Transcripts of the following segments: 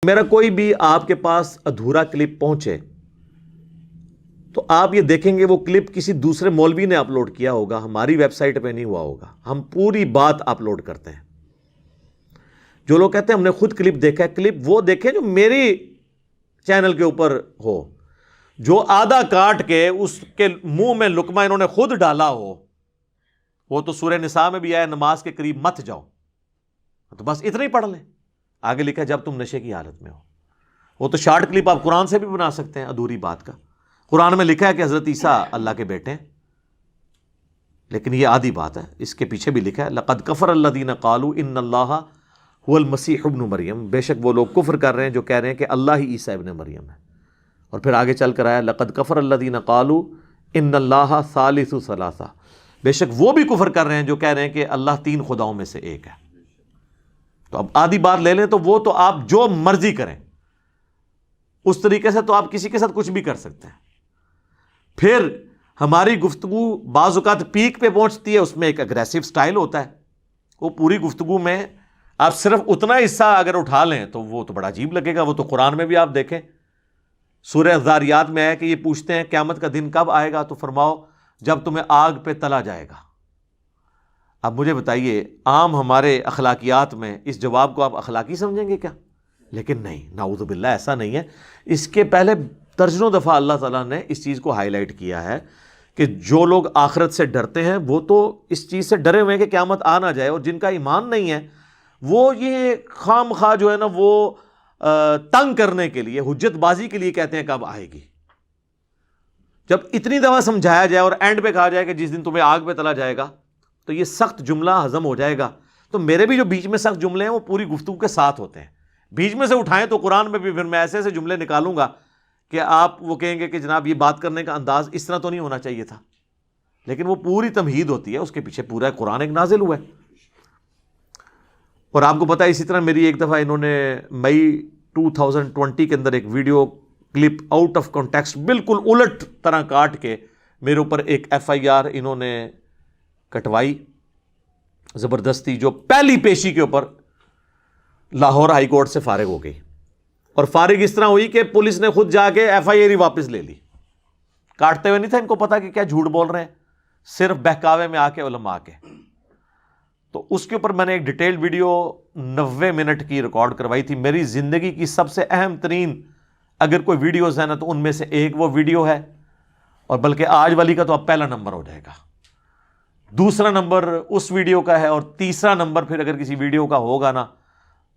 میرا کوئی بھی آپ کے پاس ادھورا کلپ پہنچے تو آپ یہ دیکھیں گے وہ کلپ کسی دوسرے مولوی نے اپلوڈ کیا ہوگا، ہماری ویب سائٹ پہ نہیں ہوا ہوگا. ہم پوری بات اپلوڈ کرتے ہیں. جو لوگ کہتے ہیں ہم نے خود کلپ دیکھا ہے، کلپ وہ دیکھیں جو میری چینل کے اوپر ہو. جو آدھا کاٹ کے اس کے منہ میں لقمہ انہوں نے خود ڈالا ہو، وہ تو سورہ نساء میں بھی آیا نماز کے قریب مت جاؤ، تو بس اتنا ہی پڑھ لیں. آگے لکھا ہے جب تم نشے کی حالت میں ہو. وہ تو شارٹ کلپ آپ قرآن سے بھی بنا سکتے ہیں ادھوری بات کا. قرآن میں لکھا ہے کہ حضرت عیسیٰ اللہ کے بیٹے ہیں، لیکن یہ آدھی بات ہے. اس کے پیچھے بھی لکھا ہے لقد کفر الذین قالوا ان اللہ هو المسیح ابن مریم، بے شک وہ لوگ کفر کر رہے ہیں جو کہہ رہے ہیں کہ اللہ ہی عیسیٰ ابن مریم ہے. اور پھر آگے چل کر آیا لقد کفر الذین قالوا ان اللہ ثالث ثلاثہ، بے شک وہ بھی کفر کر رہے ہیں جو کہہ رہے ہیں کہ اللہ تین خداؤں میں سے ایک ہے. تو اب آدھی بات لے لیں تو وہ تو آپ جو مرضی کریں، اس طریقے سے تو آپ کسی کے ساتھ کچھ بھی کر سکتے ہیں. پھر ہماری گفتگو بعض اوقات پیک پہ پہنچتی ہے، اس میں ایک اگریسو سٹائل ہوتا ہے. وہ پوری گفتگو میں آپ صرف اتنا حصہ اگر اٹھا لیں تو وہ تو بڑا عجیب لگے گا. وہ تو قرآن میں بھی آپ دیکھیں، سورہ ذاریات میں ہے کہ یہ پوچھتے ہیں قیامت کا دن کب آئے گا، تو فرماؤ جب تمہیں آگ پہ تلا جائے گا. اب مجھے بتائیے عام ہمارے اخلاقیات میں اس جواب کو آپ اخلاقی سمجھیں گے کیا؟ لیکن نہیں، نعوذ باللہ ایسا نہیں ہے. اس کے پہلے درجنوں دفعہ اللہ تعالیٰ نے اس چیز کو ہائی لائٹ کیا ہے کہ جو لوگ آخرت سے ڈرتے ہیں وہ تو اس چیز سے ڈرے ہوئے ہیں کہ قیامت آ نہ جائے، اور جن کا ایمان نہیں ہے وہ یہ خام خواہ جو ہے نا وہ تنگ کرنے کے لیے، حجت بازی کے لیے کہتے ہیں کب آئے گی. جب اتنی دفعہ سمجھایا جائے اور اینڈ پہ کہا جائے کہ جس دن تمہیں آگ پہ تلا جائے گا، تو یہ سخت جملہ ہضم ہو جائے گا. تو میرے بھی جو بیچ میں سخت جملے ہیں وہ پوری گفتگو کے ساتھ ہوتے ہیں. بیچ میں سے اٹھائیں تو قرآن میں بھی پھر میں ایسے ایسے جملے نکالوں گا کہ آپ وہ کہیں گے کہ جناب یہ بات کرنے کا انداز اس طرح تو نہیں ہونا چاہیے تھا. لیکن وہ پوری تمہید ہوتی ہے، اس کے پیچھے پورا قرآن ایک نازل ہوا ہے. اور آپ کو پتا ہے اسی طرح میری ایک دفعہ انہوں نے مئی 2020 کے اندر ایک video clip out of context بالکل الٹ طرح کاٹ کے میرے اوپر ایک FIR انہوں نے کٹوائی زبردستی، جو پہلی پیشی کے اوپر لاہور ہائی کورٹ سے فارغ ہو گئی. اور فارغ اس طرح ہوئی کہ پولیس نے خود جا کے FIR ہی واپس لے لی. کاٹتے ہوئے نہیں تھا ان کو پتا کہ کیا جھوٹ بول رہے ہیں، صرف بہکاوے میں آ کے علماء کے. تو اس کے اوپر میں نے ایک ڈیٹیل ویڈیو 90 منٹ کی ریکارڈ کروائی تھی. میری زندگی کی سب سے اہم ترین اگر کوئی ویڈیوز ہیں نا تو ان میں سے ایک وہ ویڈیو ہے، اور بلکہ آج والی کا تو اب پہلا نمبر ہو جائے گا. دوسرا نمبر اس ویڈیو کا ہے، اور تیسرا نمبر پھر اگر کسی ویڈیو کا ہوگا نا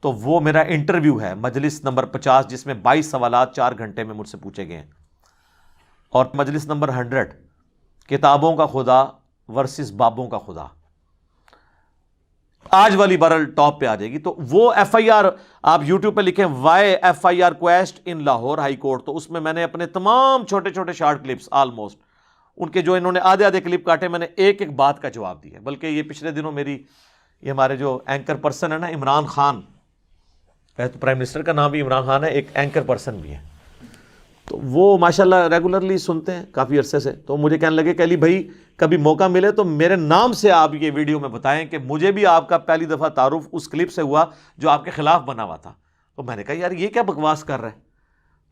تو وہ میرا انٹرویو ہے مجلس نمبر 50، جس میں 22 سوالات 4 گھنٹے میں مجھ سے پوچھے گئے ہیں. اور مجلس نمبر 100 کتابوں کا خدا ورسز بابوں کا خدا، آج والی بہرحال ٹاپ پہ آ جائے گی. تو وہ FIR آپ یوٹیوب پہ لکھیں وائی FIR کویسٹ ان لاہور ہائی کورٹ، تو اس میں نے اپنے تمام چھوٹے چھوٹے شارٹ کلپس آلموسٹ ان کے جو انہوں نے آدھے آدھے کلپ کاٹے، میں نے ایک ایک بات کا جواب دیا. بلکہ یہ پچھلے دنوں میری یہ ہمارے جو اینکر پرسن ہے نا عمران خان، تو پرائم منسٹر کا نام بھی عمران خان ہے، ایک اینکر پرسن بھی ہے، تو وہ ماشاءاللہ ریگولرلی سنتے ہیں کافی عرصے سے. تو مجھے کہنے لگے کہ علی بھائی کبھی موقع ملے تو میرے نام سے آپ یہ ویڈیو میں بتائیں کہ مجھے بھی آپ کا پہلی دفعہ تعارف اس کلپ سے ہوا جو آپ کے خلاف بنا ہوا تھا. تو میں نے کہا یار یہ کیا بکواس کر رہا ہے.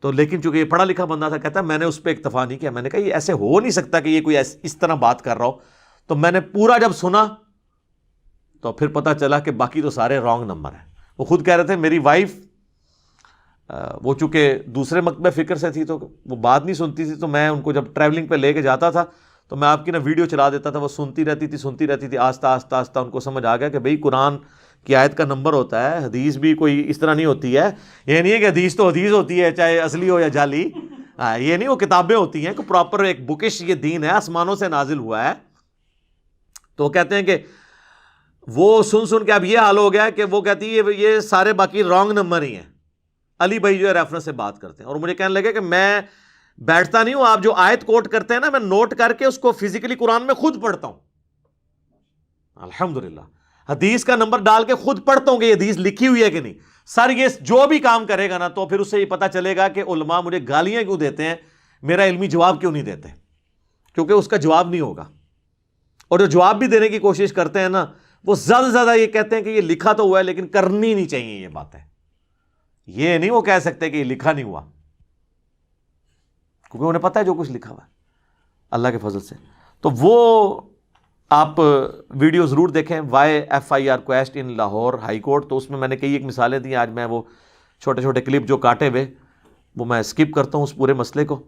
تو لیکن چونکہ یہ پڑھا لکھا بندہ تھا، کہتا ہے میں نے اس پہ اکتفا نہیں کیا. میں نے کہا یہ ایسے ہو نہیں سکتا کہ یہ کوئی اس طرح بات کر رہا ہو. تو میں نے پورا جب سنا تو پھر پتہ چلا کہ باقی تو سارے رانگ نمبر ہیں. وہ خود کہہ رہے تھے میری وائف وہ چونکہ دوسرے مکتبہ فکر سے تھی تو وہ بات نہیں سنتی تھی، تو میں ان کو جب ٹریولنگ پہ لے کے جاتا تھا تو میں آپ کی نا ویڈیو چلا دیتا تھا، وہ سنتی رہتی تھی. آہستہ آہستہ ان کو سمجھ آ گیا کہ بھئی قرآن کی آیت کا نمبر ہوتا ہے، حدیث بھی کوئی اس طرح نہیں ہوتی ہے. یہ نہیں ہے کہ حدیث تو حدیث ہوتی ہے چاہے اصلی ہو یا جعلی، یہ نہیں، وہ کتابیں ہوتی ہیں کہ پراپر ایک بکش یہ دین ہے، آسمانوں سے نازل ہوا ہے. تو وہ کہتے ہیں کہ وہ سن کے اب یہ حال ہو گیا کہ وہ کہتی ہے یہ سارے باقی رانگ نمبر ہی ہیں. علی بھائی جو ہے ریفرنس سے بات کرتے ہیں، اور مجھے کہنے لگے کہ میں بیٹھتا نہیں ہوں، آپ جو آیت کوٹ کرتے ہیں نا میں نوٹ کر کے اس کو فزیکلی قرآن میں خود پڑھتا ہوں. الحمدللہ حدیث کا نمبر ڈال کے خود پڑھتا ہوں کہ یہ حدیث لکھی ہوئی ہے کہ نہیں. سر یہ جو بھی کام کرے گا نا تو پھر اس سے یہ پتہ چلے گا کہ علماء مجھے گالیاں کیوں دیتے ہیں، میرا علمی جواب کیوں نہیں دیتے، کیونکہ اس کا جواب نہیں ہوگا. اور جو جواب بھی دینے کی کوشش کرتے ہیں نا وہ زیادہ سے زیادہ یہ کہتے ہیں کہ یہ لکھا تو ہوا ہے لیکن کرنی نہیں چاہیے یہ باتیں. یہ نہیں وہ کہہ سکتے کہ یہ لکھا نہیں ہوا، کیونکہ انہیں پتہ ہے جو کچھ لکھا ہوا ہے اللہ کے فضل سے۔ تو وہ آپ ویڈیو ضرور دیکھیں، YFIR کویسٹ ان لاہور ہائی کورٹ، تو اس میں میں نے کئی ایک مثالیں دی۔ آج میں وہ چھوٹے چھوٹے کلپ جو کاٹے ہوئے وہ میں اسکپ کرتا ہوں اس پورے مسئلے کو،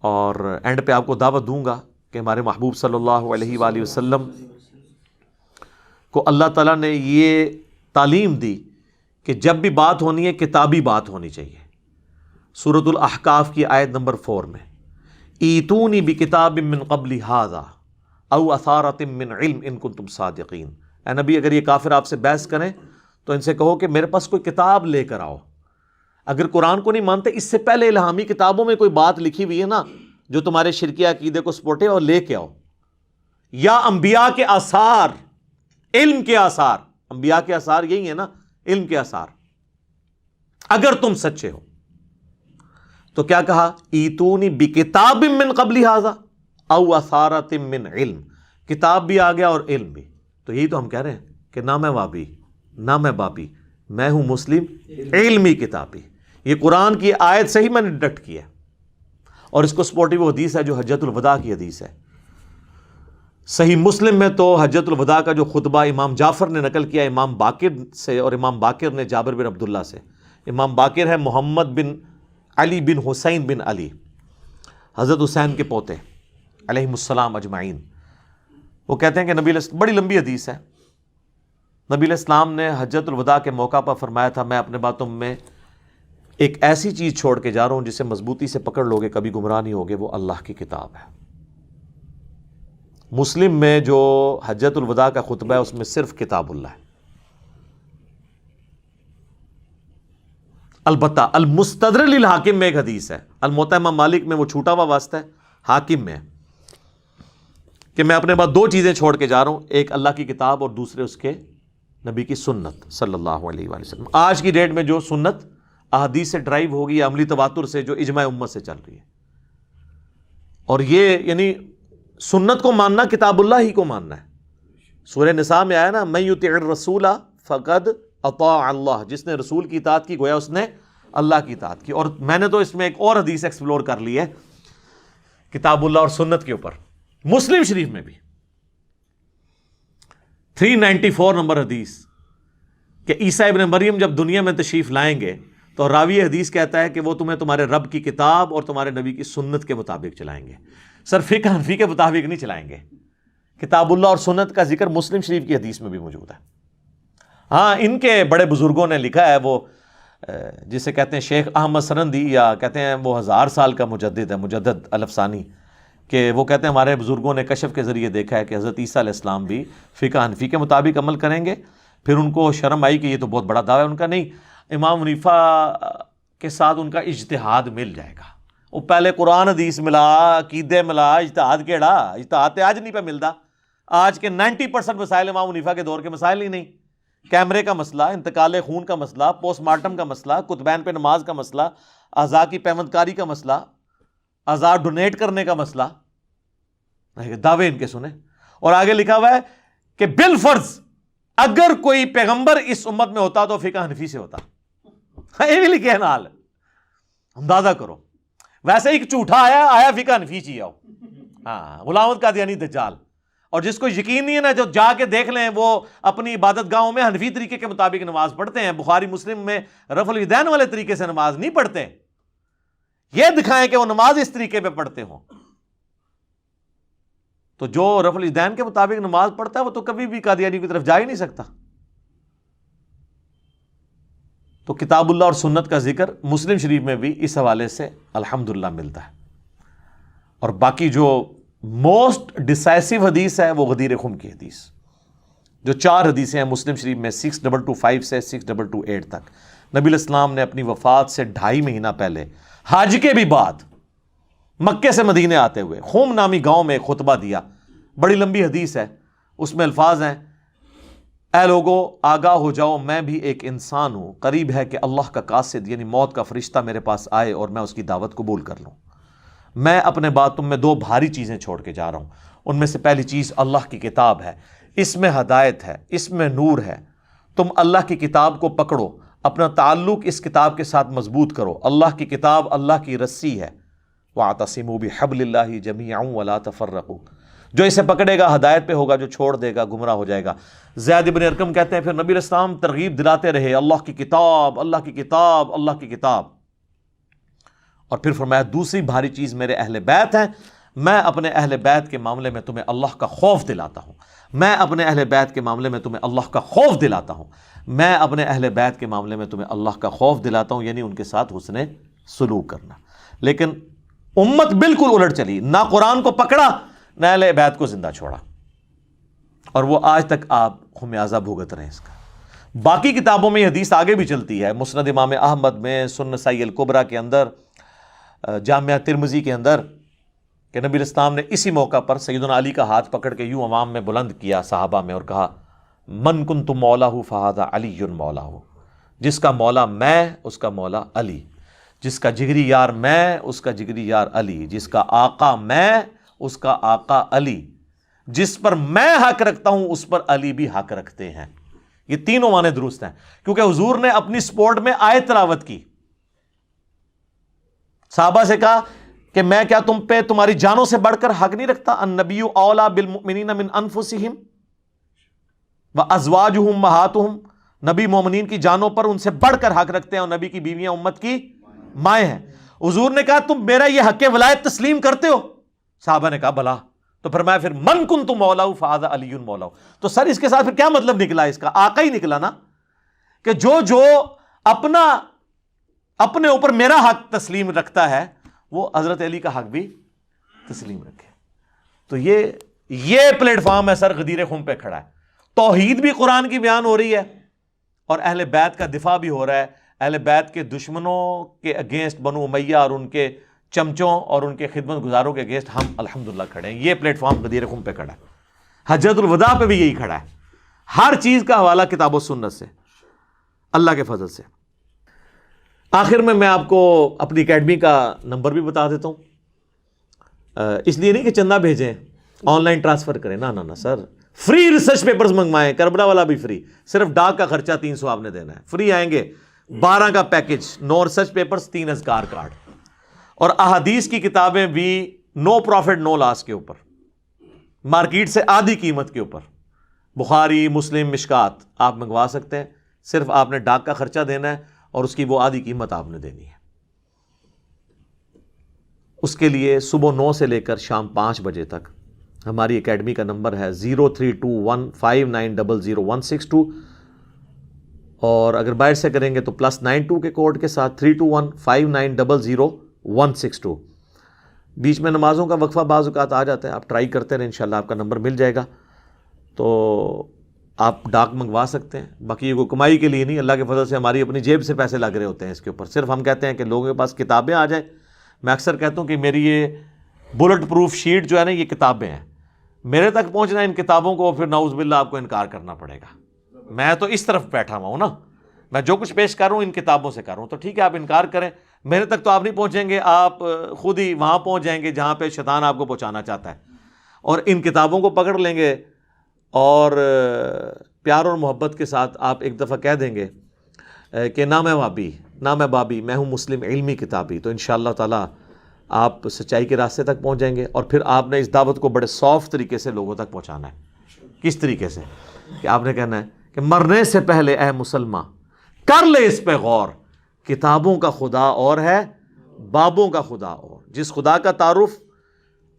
اور اینڈ پہ آپ کو دعوت دوں گا کہ ہمارے محبوب صلی اللہ علیہ وآلہ وسلم کو اللہ تعالیٰ نے یہ تعلیم دی کہ جب بھی بات ہونی ہے کتابی بات ہونی چاہیے۔ سورۃ الاحقاف کی آیت نمبر 4 میں ایتونی بکتاب من قبل ھذا او اثارۃ من علم ان کنتم صادقین، اے نبی اگر یہ کافر آپ سے بحث کریں تو ان سے کہو کہ میرے پاس کوئی کتاب لے کر آؤ۔ اگر قرآن کو نہیں مانتے، اس سے پہلے الہامی کتابوں میں کوئی بات لکھی ہوئی ہے نا جو تمہارے شرکی عقیدے کو سپورٹے، اور لے کے آؤ، یا انبیاء کے آثار، علم کے آثار، انبیاء کے آثار یہی ہے نا، علم کے آثار، اگر تم سچے ہو۔ تو کیا کہا؟ ایتونی بکتاب من قبل ھذا او اثارۃ من علم، کتاب بھی آ گیا اور علم بھی۔ تو یہی تو ہم کہہ رہے ہیں کہ نہ میں وابی نہ میں بابی، میں ہوں مسلم علمی کتابی۔ یہ قرآن کی آیت سے ہی میں نے ڈٹ کیا، اور اس کو سپورٹی وہ حدیث ہے جو حجۃ الوداع کی حدیث ہے۔ صحیح مسلم میں تو حجۃ الوداع کا جو خطبہ امام جعفر نے نقل کیا امام باقر سے، اور امام باقر نے جابر بن عبداللہ سے۔ امام باقر ہے محمد بن علی بن حسین بن علی، حضرت حسین کے پوتے علیہم السلام اجمعین۔ وہ کہتے ہیں کہ نبی علیہ، بڑی لمبی حدیث ہے، نبی علیہ السلام نے حجۃ الوداع کے موقع پر فرمایا تھا میں اپنے باتوں میں ایک ایسی چیز چھوڑ کے جا رہا ہوں جسے مضبوطی سے پکڑ لوگے کبھی گمراہ نہیں ہوگے، وہ اللہ کی کتاب ہے۔ مسلم میں جو حجۃ الوداع کا خطبہ ہے اس میں صرف کتاب اللہ ہے۔ البتہ المستدرک للحاکم میں ایک حدیث ہے، الموطا امام مالک میں وہ چھوٹا ہوا واسطہ ہے، حاکم میں کہ میں اپنے بعد 2 چیزیں چھوڑ کے جا رہا ہوں، ایک اللہ کی کتاب اور دوسرے اس کے نبی کی سنت صلی اللہ علیہ وآلہ وسلم۔ آج کی ڈیٹ میں جو سنت احادیث سے ڈرائیو ہوگی، عملی تواتر سے، جو اجماع امت سے چل رہی ہے، اور یہ یعنی سنت کو ماننا کتاب اللہ ہی کو ماننا ہے۔ سورہ نساء میں آیا نا من یطع الرسول فقد اطاع اللہ، جس نے رسول کی اطاعت کی گویا اس نے اللہ کی اطاعت کی۔ اور میں نے تو اس میں ایک اور حدیث ایکسپلور کر لی ہے کتاب اللہ اور سنت کے اوپر، مسلم شریف میں بھی 394 نمبر حدیث کہ عیسیٰ ابن مریم جب دنیا میں تشریف لائیں گے تو راوی حدیث کہتا ہے کہ وہ تمہیں تمہارے رب کی کتاب اور تمہارے نبی کی سنت کے مطابق چلائیں گے، سر فقہ حنفی کے مطابق نہیں چلائیں گے۔ کتاب اللہ اور سنت کا ذکر مسلم شریف کی حدیث میں بھی موجود ہے۔ ہاں ان کے بڑے بزرگوں نے لکھا ہے، وہ جسے کہتے ہیں شیخ احمد سرندی، یا کہتے ہیں وہ 1000 سال کا مجدد ہے، مجدد الفسانی، کہ وہ کہتے ہیں ہمارے بزرگوں نے کشف کے ذریعے دیکھا ہے کہ حضرت عیسیٰ علیہ السلام بھی فقہ حنفی کے مطابق عمل کریں گے۔ پھر ان کو شرم آئی کہ یہ تو بہت بڑا دعویٰ ہے ان کا، نہیں، امام حنیفہ کے ساتھ ان کا اجتہاد مل جائے گا۔ وہ پہلے قرآن حدیث ملا، عقیدے ملا، اجتہاد کیڑا، اجتہاد تے آج نہیں پہ ملتا۔ آج کے 90% مسائل امام حنیفہ کے دور کے مسائل ہی نہیں، کیمرے کا مسئلہ، انتقال خون کا مسئلہ، پوسٹ مارٹم کا مسئلہ، کتبین پہ نماز کا مسئلہ، اعضاء کی پیوند کاری کا مسئلہ، اعضاء ڈونیٹ کرنے کا مسئلہ، دعوے ان کے سنیں۔ اور آگے لکھا ہوا ہے کہ بالفرض اگر کوئی پیغمبر اس امت میں ہوتا تو فقہ حنفی سے ہوتا۔ یہ بھی لکھے ہیں نال، اندازہ کرو۔ ویسے ایک جھوٹا آیا فقہ حنفی چی آؤ، ہاں، غلام احمد قادیانی دجال۔ اور جس کو یقین نہیں ہے نا، جو جا کے دیکھ لیں، وہ اپنی عبادت گاہوں میں حنفی طریقے کے مطابق نماز پڑھتے ہیں، بخاری مسلم میں رفع الیدین والے طریقے سے نماز نہیں پڑھتے۔ یہ دکھائیں کہ وہ نماز اس طریقے پہ پڑھتے ہوں۔ تو جو رفع الیدین کے مطابق نماز پڑھتا ہے وہ تو کبھی بھی قادیانی کی طرف جا ہی نہیں سکتا۔ تو کتاب اللہ اور سنت کا ذکر مسلم شریف میں بھی اس حوالے سے الحمدللہ ملتا ہے۔ اور باقی جو موسٹ ڈیسائسو حدیث ہے وہ غدیر خم کی حدیث، جو 4 حدیثیں ہیں مسلم شریف میں 6225 سے 6228 تک۔ نبی علیہ السلام نے اپنی وفات سے 2.5 مہینہ پہلے حج کے بھی بعد مکے سے مدینے آتے ہوئے خم نامی گاؤں میں ایک خطبہ دیا، بڑی لمبی حدیث ہے، اس میں الفاظ ہیں، اے لوگو آگاہ ہو جاؤ، میں بھی ایک انسان ہوں، قریب ہے کہ اللہ کا قاصد یعنی موت کا فرشتہ میرے پاس آئے اور میں اس کی دعوت قبول کر لوں۔ میں اپنے بعد تم میں 2 بھاری چیزیں چھوڑ کے جا رہا ہوں، ان میں سے پہلی چیز اللہ کی کتاب ہے، اس میں ہدایت ہے، اس میں نور ہے، تم اللہ کی کتاب کو پکڑو، اپنا تعلق اس کتاب کے ساتھ مضبوط کرو. اللہ کی کتاب اللہ کی رسی ہے. وَاعْتَصِمُوا بِحَبْلِ اللَّهِ جَمِيعًا وَلَا تَفَرَّقُوا. جو اسے پکڑے گا ہدایت پہ ہوگا، جو چھوڑ دے گا گمراہ ہو جائے گا. زید بن ارقم کہتے ہیں پھر نبی علیہ السلام ترغیب دلاتے رہے اللہ کی کتاب، اللہ کی کتاب، اللہ کی کتاب. اور پھر فرمایا دوسری بھاری چیز میرے اہل بیت ہیں. میں اپنے اہل بیت کے معاملے میں تمہیں اللہ کا خوف دلاتا ہوں. میں اپنے اہل بیت کے معاملے میں تمہیں اللہ کا خوف دلاتا ہوں. میں اپنے اہل بیت کے معاملے میں تمہیں اللہ کا خوف دلاتا ہوں، یعنی ان کے ساتھ حسن سلوک کرنا. لیکن امت بالکل الٹ چلی، نہ قرآن کو پکڑا نہ اہل بیت کو زندہ چھوڑا، اور وہ آج تک آپ خمیازہ بھگت رہے ہیں اس کا. باقی کتابوں میں یہ حدیث آگے بھی چلتی ہے، مسند امام احمد میں، سنن نسائی الکبریٰ کے اندر، جامعہ ترمذی کے اندر، کہ نبی الاسلام نے اسی موقع پر سیدنا علی کا ہاتھ پکڑ کے یوں عوام میں بلند کیا صحابہ میں اور کہا من کنت مولاہ فہذا علی مولاہ. جس کا مولا میں اس کا مولا علی، جس کا جگری یار میں اس کا جگری یار علی، جس کا آقا میں اس کا آقا علی، جس پر میں حق رکھتا ہوں اس پر علی بھی حق رکھتے ہیں. یہ تینوں معنی درست ہیں، کیونکہ حضور نے اپنی سپورٹ میں آیت تلاوت کی. صحابہ سے کہا کہ میں کیا تم پہ تمہاری جانوں سے بڑھ کر حق نہیں رکھتا؟ النبی اولیٰ بالمؤمنین من انفسہم وازواجہ امہاتہم. نبی مومنین کی جانوں پر ان سے بڑھ کر حق رکھتے ہیں، اور نبی کی بیویاں امت کی مائیں ہیں. حضور نے کہا تم میرا یہ حق ولایت تسلیم کرتے ہو؟ صحابہ نے کہا بلا. تو فرمایا پھر من کنت مولاہ فہذا علی مولاہ. تو سر اس کے ساتھ پھر کیا مطلب نکلا؟ اس کا آقا ہی نکلا نا، کہ جو اپنے اوپر میرا حق تسلیم رکھتا ہے وہ حضرت علی کا حق بھی تسلیم رکھے. تو یہ پلیٹ فارم ہے سر غدیر خم پہ کھڑا ہے. توحید بھی قرآن کی بیان ہو رہی ہے اور اہل بیت کا دفاع بھی ہو رہا ہے. اہل بیت کے دشمنوں کے اگینسٹ بنو امیہ اور ان کے چمچوں اور ان کے خدمت گزاروں کے اگینسٹ ہم الحمدللہ کھڑے ہیں. یہ پلیٹ فارم غدیر خم پہ کھڑا ہے. حجۃ الوداع پہ بھی یہی کھڑا ہے. ہر چیز کا حوالہ کتاب و سنت سے، اللہ کے فضل سے. آخر میں آپ کو اپنی اکیڈمی کا نمبر بھی بتا دیتا ہوں. اس لیے نہیں کہ چندہ بھیجیں، آن لائن ٹرانسفر کریں، نہ سر. فری ریسرچ پیپرز منگوائیں، کربلا والا بھی فری، صرف ڈاک کا خرچہ 300 آپ نے دینا ہے. فری آئیں گے 12 کا پیکج، 9 ریسرچ پیپرز، 3 اذکار کارڈ، اور احادیث کی کتابیں بھی نو پروفٹ نو لاس کے اوپر، مارکیٹ سے آدھی قیمت کے اوپر. بخاری، مسلم، مشکات آپ منگوا سکتے ہیں. صرف آپ نے ڈاک کا خرچہ دینا ہے اور اس کی وہ آدھی قیمت آپ نے دینی ہے. اس کے لیے صبح 9 سے لے کر شام 5 بجے تک ہماری اکیڈمی کا نمبر ہے 032159000162، اور اگر باہر سے کریں گے تو +92 کے کوڈ کے ساتھ 32159000162. بیچ میں نمازوں کا وقفہ بعض اوقات آ جاتا ہے، آپ ٹرائی کرتے رہیں، انشاءاللہ آپ کا نمبر مل جائے گا. تو آپ ڈاک منگوا سکتے ہیں. باقی یہ کوئی کمائی کے لیے نہیں، اللہ کے فضل سے ہماری اپنی جیب سے پیسے لگ رہے ہوتے ہیں اس کے اوپر. صرف ہم کہتے ہیں کہ لوگوں کے پاس کتابیں آ جائیں. میں اکثر کہتا ہوں کہ میری یہ بلٹ پروف شیٹ جو ہے نا، یہ کتابیں ہیں. میرے تک پہنچنا ان کتابوں کو پھر نعوذ باللہ آپ کو انکار کرنا پڑے گا. میں تو اس طرف بیٹھا ہوا ہوں نا، میں جو کچھ پیش کر رہا ہوں ان کتابوں سے کر رہا ہوں. تو ٹھیک ہے آپ انکار کریں، میرے تک تو آپ نہیں پہنچیں گے، آپ خود ہی وہاں پہنچ جائیں گے جہاں پہ شیطان آپ کو پہنچانا چاہتا ہے. اور ان کتابوں کو پکڑ لیں گے اور پیار اور محبت کے ساتھ آپ ایک دفعہ کہہ دیں گے کہ نہ میں وابی نہ میں بابی، میں ہوں مسلم علمی کتابی، تو انشاءاللہ تعالی آپ سچائی کے راستے تک پہنچ جائیں گے. اور پھر آپ نے اس دعوت کو بڑے سافٹ طریقے سے لوگوں تک پہنچانا ہے. کس طریقے سے؟ کہ آپ نے کہنا ہے کہ مرنے سے پہلے اے مسلمان کر لے اس پہ غور، کتابوں کا خدا اور ہے، بابوں کا خدا اور. جس خدا کا تعارف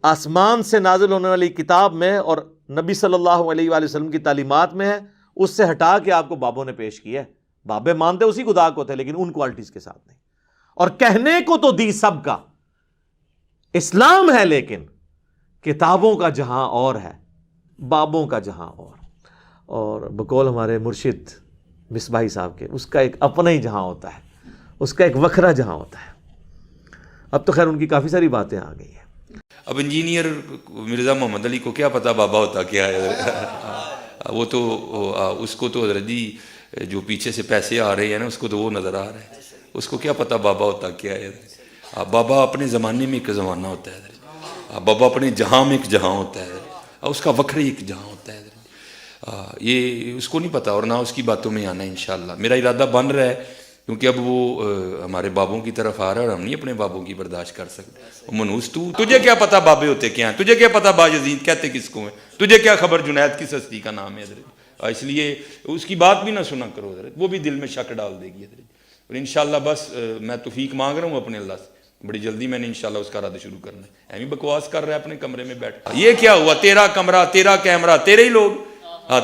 آسمان سے نازل ہونے والی کتاب میں اور نبی صلی اللہ علیہ وآلہ وسلم کی تعلیمات میں ہے، اس سے ہٹا کے آپ کو بابوں نے پیش کیا ہے. بابے مانتے اسی خدا کو تھے لیکن ان کوالٹیز کے ساتھ نہیں. اور کہنے کو تو دی سب کا اسلام ہے، لیکن کتابوں کا جہاں اور ہے، بابوں کا جہاں اور. اور بقول ہمارے مرشد مصباحی صاحب کے، اس کا ایک اپنا ہی جہاں ہوتا ہے، اس کا ایک وکھرا جہاں ہوتا ہے. اب تو خیر ان کی کافی ساری باتیں آ گئی ہیں. اب انجینئر مرزا محمد علی کو کیا پتا بابا ہوتا کیا ہے؟ وہ تو اس کو تو حضرت جی جو پیچھے سے پیسے آ رہے ہیں نا، اس کو تو وہ نظر آ رہا ہے، اس کو کیا پتا بابا ہوتا کیا ہے. بابا اپنے زمانے میں ایک زمانہ ہوتا ہے، بابا اپنے جہاں میں ایک جہاں ہوتا ہے، اس کا وکھرے ایک جہاں ہوتا ہے. یہ اس کو نہیں پتا اور نہ اس کی باتوں میں آنا ہے. انشاءاللہ میرا ارادہ بن رہا ہے کیونکہ اب وہ ہمارے بابوں کی طرف آ رہا ہے اور ہم نہیں اپنے بابوں کی برداشت کر سکتے. منوس تجھے کیا پتا بابے ہوتے کیا ہیں, تجھے کیا پتا باجزید کہتے کس کو ہیں, تجھے کیا خبر جنید کس ہستی کا نام ہے حضرت. اس لیے اس کی بات بھی نہ سنا کرو حضرت, وہ بھی دل میں شک ڈال دے گی حضرت. اور انشاءاللہ بس میں توفیق مانگ رہا ہوں اپنے اللہ سے, بڑی جلدی میں نے انشاءاللہ اس کا رد شروع کرنا ہے. ایویں بکواس کر رہا ہے اپنے کمرے میں بیٹھ, یہ کیا ہوا, تیرا کمرہ, تیرا کیمرہ, تیرے ہی لوگ,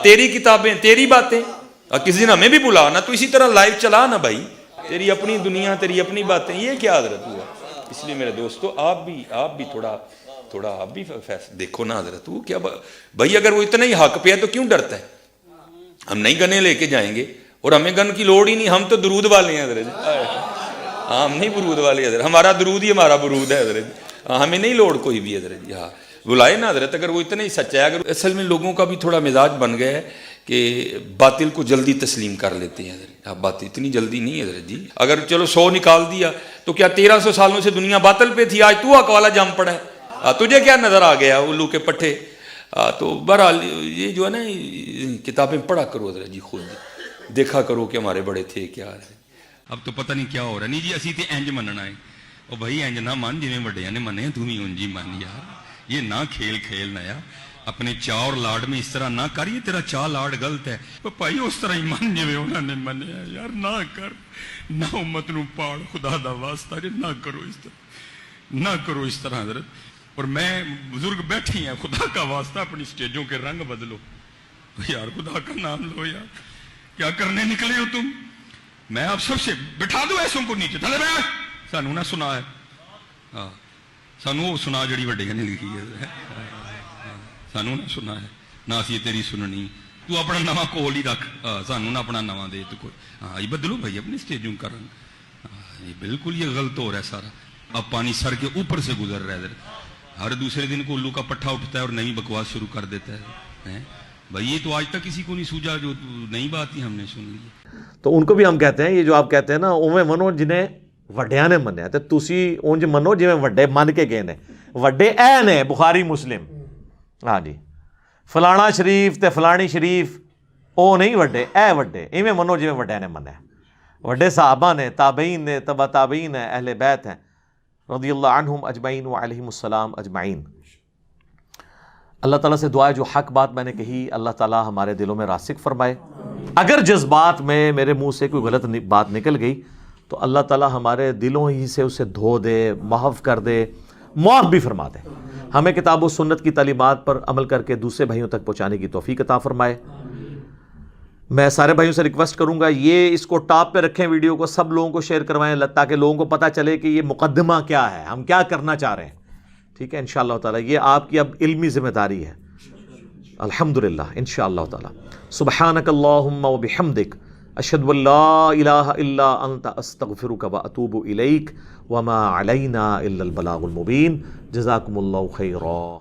تیری کتابیں, تیری باتیں, کسی دن ہمیں بھی بلا نا, تو اسی طرح لائیو چلا نا بھائی, تیری اپنی دنیا, تیری اپنی باتیں, یہ کیا حضرت ہوا. اس لیے میرے دوستو آپ بھی تھوڑا آپ بھی دیکھو نا حضرت, وہ کیا بھائی, اگر وہ اتنا ہی حق پہ ہے تو کیوں ڈرتا ہے. ہم نئی گنے لے کے جائیں گے اور ہمیں گن کی لوڑ ہی نہیں, ہم تو درود والے ہیں حضرت. ہم نہیں برود والے حضرت, ہمارا درود ہی ہمارا برود ہے حضرت, ہمیں نہیں لوڑ کوئی بھی حضرت. ہاں بلائے نا حضرت, اگر وہ اتنا ہی سچا ہے. اگر اصل میں لوگوں کا بھی تھوڑا مزاج بن گیا ہے کہ باطل کو جلدی تسلیم کر لیتے ہیں حضرت. اب بات اتنی جلدی نہیں حضرت جی, اگر چلو 100 نکال دیا تو کیا 1300 سالوں سے دنیا باطل پہ تھی, آج تو اکوالا جم پڑا ہے, تجھے کیا نظر آ گیا الو کے پٹھے. تو بہرحال یہ جو ہے نا کتابیں پڑھا کرو حضرت جی, خود دیکھا کرو کہ ہمارے بڑے تھے کیا ہے. اب تو پتہ نہیں کیا ہو رہا. نہیں جی اسی تے انج مننا ہے, او بھائی انج نہ من جویں وڈیاں نے منے, تو بھی انج ہی من یار. یہ نہ کھیل نہ یار, اپنے چاہ اور لاڈ میں اس طرح نہ کر, یہ تیرا چاہ لاڈ غلط ہے. تو بھائی اس طرح ہی من جویں انہوں نے منیا یار, نہ کر, نہ امت نو پاڑ, خدا دا واسطہ جی نہ کرو اس طرح, نہ کرو اس طرح حضرت. اور میں بزرگ بیٹھی ہیں, خدا کا واسطہ اپنی سٹیجوں کے رنگ بدلو یار, خدا کا نام لو یار, کیا کرنے نکلے ہو تم. میں آپ سب سے بٹھا دو ایسوں کو نیچے, تھلے بیٹھ, سانو نہ سنا ہے, ہاں سانو وہ سنا جڑی وڈیاں نے لکھی ہے, سانو نہ سنا ہے, نہ اسی تیری سننی, تو اپنا نواں کول ہی رکھ, سانو نہ اپنا نواں دے تو کوئی. ہاں یہ بدلو بھائی اپنی سٹیجوں کا رنگ. یہ بالکل یہ غلط ہو رہا ہے سارا. اب پانی سر کے اوپر سے گزر رہا ہے, ہر دوسرے دن کو الو کا پٹھا اٹھتا ہے اور نئی بکواس شروع کر دیتا ہے. بھائی یہ تو آج تک کسی کو نہیں سوجا, جو نئی بات ہی ہم نے سن لی. تو ان کو بھی ہم کہتے ہیں, یہ جو آپ کہتے ہیں نا اویں منو جنہیں وڈیاں نے منیا, تے تسی اونج منو جویں وڈے من کے گئے نے. وڈے اے نے بخاری مسلم, ہاں جی, فلانا شریف تے فلانی شریف او نہیں وڈے, اے وڈے ایویں منو جویں وڈیاں نے منیا. وڈے صحابہ نے, تابعین نے, تبع تابعین ہیں, اہل بیت ہیں رضی اللہ عنہم اجمعین وعلیہم السلام اجمعین. اللہ تعالیٰ سے دعا ہے جو حق بات میں نے کہی اللہ تعالیٰ ہمارے دلوں میں راسخ فرمائے. اگر جذبات میں میرے منہ سے کوئی غلط بات نکل گئی تو اللہ تعالیٰ ہمارے دلوں ہی سے اسے دھو دے, محو کر دے, معاف بھی فرما دے. ہمیں کتاب و سنت کی تعلیمات پر عمل کر کے دوسرے بھائیوں تک پہنچانے کی توفیق عطا فرمائے. میں سارے بھائیوں سے ریکویسٹ کروں گا یہ اس کو ٹاپ پہ رکھیں, ویڈیو کو سب لوگوں کو شیئر کروائیں تاکہ لوگوں کو پتہ چلے کہ یہ مقدمہ کیا ہے, ہم کیا کرنا چاہ رہے ہیں. ٹھیک ہے انشاءاللہ تعالیٰ, یہ آپ کی اب علمی ذمہ داری ہے الحمدللہ انشاءاللہ تعالیٰ. سبحانک اللہم و بحمدک, اشہد ان لا الہ الا انت, استغفرک و اتوب الیک, وما علینا الا البلاغ المبین. جزاکم اللہ خیرا.